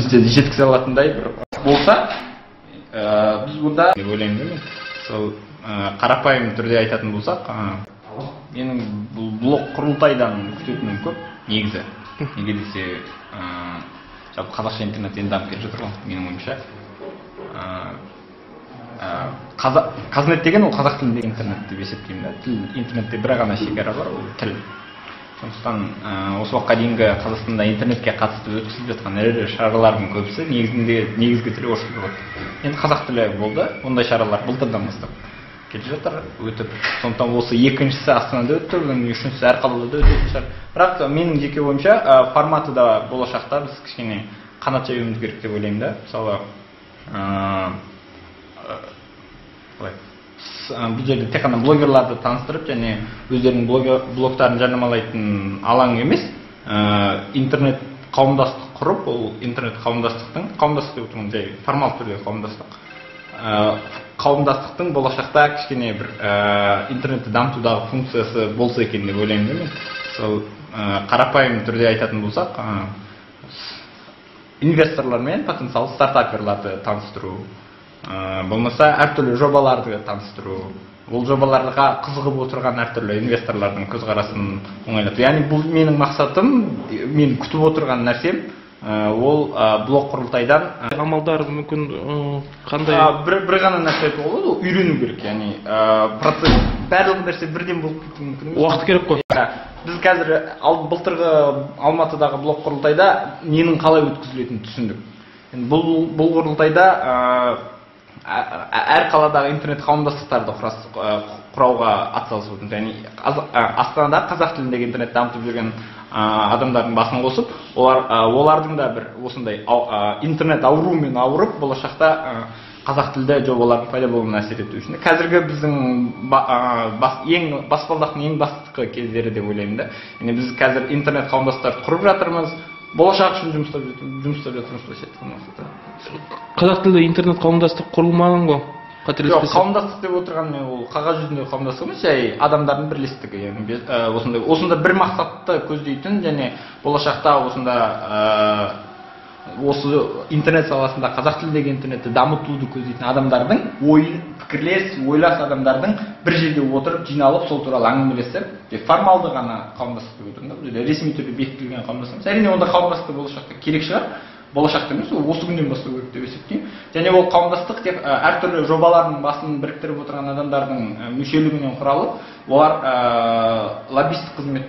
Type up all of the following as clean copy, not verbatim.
сөзімізді жеткізе алатындай бір болса, біз бұнда деп ойлаймын. Сол қарапайым түрде айтатын болсақ, менің бұл блог құрылтайдан күтетінім көп негізі. Неге десе, жалпы қазақша интернет енді дамып келе жатыр ғой, менің ойымша. Қазнет деген ол қазақ тіліндегі интернет деп есептеймін. Интернетте бір ғана шекара бар, ол тіл. Сондықтан осы уақытқа дейінгі Қазақстанда интернетке қатысты өткізіліп жатқан ірі шаралардың көбісі негізгі тілі орыс тілі болды. Енді қазақ тілі болды, ондай шаралар былтырдан бастап келе жатыр, өтіп. Сондықтан осы екіншісі Астанада өтті, үшіншісі әр қалада өтетін шығар. Бірақ менің жеке ойымша форматы да болашақта біз кішкене қанат жаюымыз керек деп ойлаймын да. Мысалы, бұл жерде тек қана блогерларды таныстырып және өздерінің блогтарын жарнамалайтын алаң емес, интернет қауымдастық құрып, ол интернет қауымдастық деп отырмын, жай формал түрде қауымдастықтың болашақта кішкене бір интернетті дамытудағы функциясы болса екен деп ойлаймын. Сол қарапайым түрде айтатын болсақ, инвесторлармен потенциал стартаперларды таныстыру, болмаса әртүрлі жобаларды таныстыру, ол жобаларға қызығып отырған әртүрлі инвесторлардың көзқарасын оңайлату. Яғни бұл менің мақсатым, мен күтіп отырған нәрсем, ол блог құрылтайдан амалдар мүмкін қандай? Бір ғана нәрсе айтуға болады, ол үйрену керек. Яғни процесс, барлық нәрсе бірден болып кетуі мүмкін. Уақыт керек қой. Біз қазір былтырғы Алматыдағы блог құрылтайда ненің қалай өткізілетінін түсіндік. Бұл құрылтайда әр қаладағы интернет қауымдастықтарды құрауға атсалысып отырмыз. Яғни Астанада қазақ тіліндегі интернет дамытып жүрген адамдардың басын қосып, олардың да бір осындай интернет ауруымен ауырып, болашақта қазақ тілді жобалардың пайда болуына әсер ету үшін. Қазіргі біздің баспалдақтың ең бастапқы кездері деп ойлаймын да. Яғни біз қазір интернет қауымдастықтарды құрып жатырмыз, болашақ үшін жұмыстап жатырмыз. Қазақ тілді интернет қауымдастық құрылмаған ғой? Жоқ, қауымдастық деп отырған ол қағаз жүзінде қауымдастық емес, жай адамдардың бірлестігі. Осында бір мақсатты көздейтін және болашақта осы интернет саласында қазақ тіліндегі интернетті дамытуды көздейтін адамдардың пікірлес, ойлас адамдардың бір жерде отырып, жиналып, сол туралы әңгімелесіп, формалды ғана қауымдастық деп отырмын. Ресми түрде бекітілген қауымдастық. Әрине онда қауымдастық болашақта керек шығар. Болашақта емес, осы күннен бастау керек деп есептеймін. Және ол қауымдастық тек әртүрлі жобалардың басын біріктіріп отырған адамдардың мүшелігінен құралып, олар лоббистік қызмет,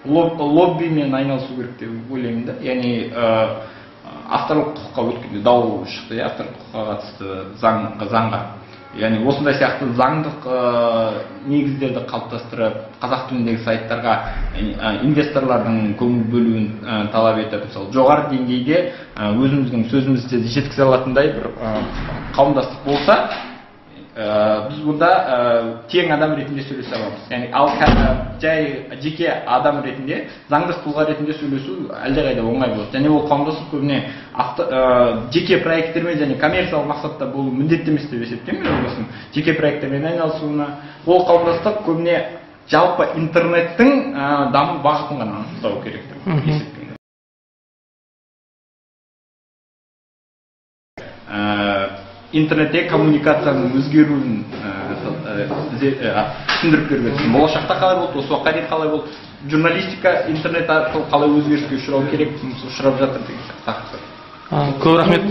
лоббимен айналысу керек деп ойлаймын да. Яғни авторлық құқыққа өткенде дау шықты, авторлық құқыққа қатысты заңға. Яғни осындай сияқты заңдық негіздерді қалыптастырып, қазақ тіліндегі сайттарға инвесторлардың көңіл бөлуін талап етіп, мысалы жоғары деңгейде өзіміздің сөзімізді жеткізе алатындай бір қауымдастық болса, біз бұнда тең адам ретінде сөйлесе аламыз. Яғни ал жай жеке адам ретінде, заңдық тұлға ретінде сөйлесу әлдеқайда оңай болады. Және ол қауымдастық көбіне жеке проекттермен және коммерциялық мақсатта болу міндетті емес деп есептеймін. Жеке проекттермен айналысуына, ол қауымдастық көбіне жалпы интернеттің даму бағытын ғана анықтау керек деп есептеймін. Интернетте коммуникацияның өзгеруін түсіндіріп берген. Болашақта қалай болды, осы уақытқа дейін қалай болды, журналистика интернет арқылы қалай өзгеріске ұшырау керек, ұшырап жатыр деген тақырып. Көп рахмет.